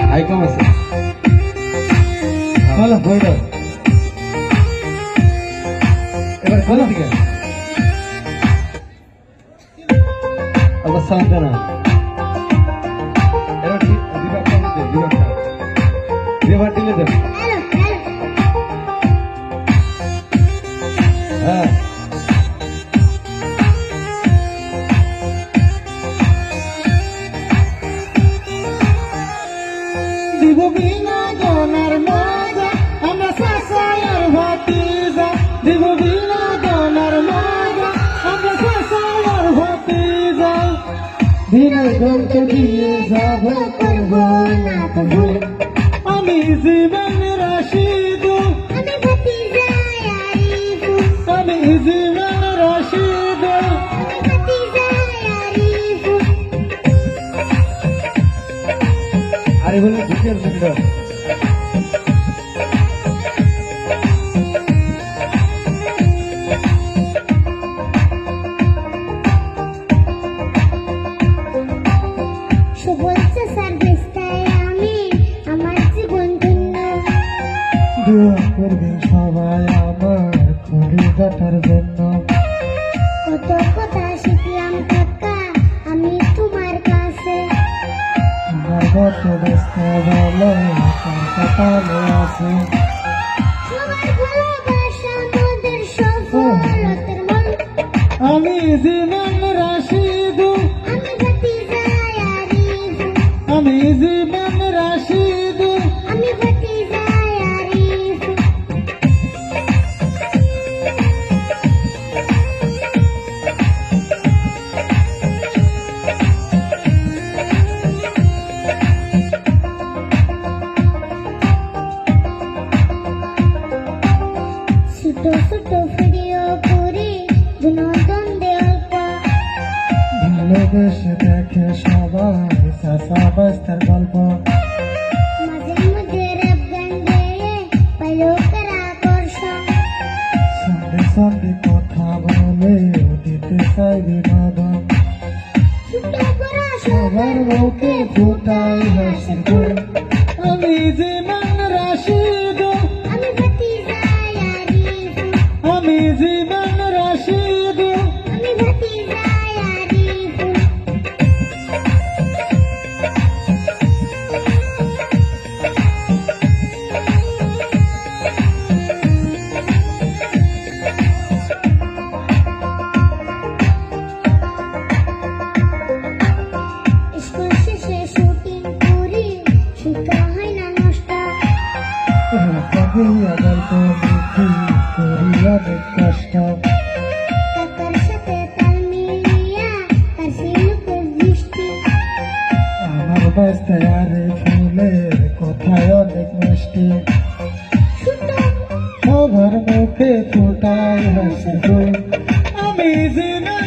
high কম আছে ভালো হয়ে যাও এবার ভালো দিকে আবার সাউন্ড না এবার দিবার দিলে দেব হ্যাঁ দিব বিনোদনের মজা আমরা সাসায়ার ভাতিজা দিব বিনোদনের মজা আমরা সাসায়ার ভাতিজা বিনোদনকে দিয়ে যাব করব না ভুল আমি জীবন রাশিদু আমি ভাতিজা আরিফু আমি জীবন রাশিদু আমি ভাতিজা আরিফু আরে বলে ঢুকে সুন্দর বলছে সার্ভিসটাই আমি আমার জীবন ধন্য দোয়া করবেন সবাই আমার কলিজাটার জন্য কত কথা শিখলাম কাকা আমি তোমার কাছে আমার কত ব্যস্ত বলো কপালে আছে সবার ভালোবাসা মোদের সফলতার মন আমি জীবন রাশিদু আমি ভাতিজা আরিফু আমি জীবন রাশিদু আমি ভাতিজা আরিফু ছোট ছোট ভিডিও করে বিনোদন দেওয়া ভালোবেসে দেখে সবাই চাষা বাস্তার গল্প মাঝে মধ্যে র‍্যাপ গান গেয়ে পাইলোকের আকর্ষণ সঙ্গে সঙ্গে কথা বলে দিতে চাই বিনোদন ছোট বড় সবার মুখে ফুটাই হাসির ফুল আমি জীবন রাশিদু আমি ভাতিজা আরিফু আমি জীবন রাশিদু আমি ভাতিজা আরিফু স্কুল শেষে শুটিং করি শিক্ষা হয় না নষ্ট কবিয়া গল্প লিখি করি অনেক কষ্ট কাকার সাথে তাল মিলিয়া তার সিলুকের দৃষ্টি আমার বাস্তে আরে ফুলের কথায় অনেক মিষ্টি ছোট সবার মুখে ফুটাই হাসির ফুল আমি জীবন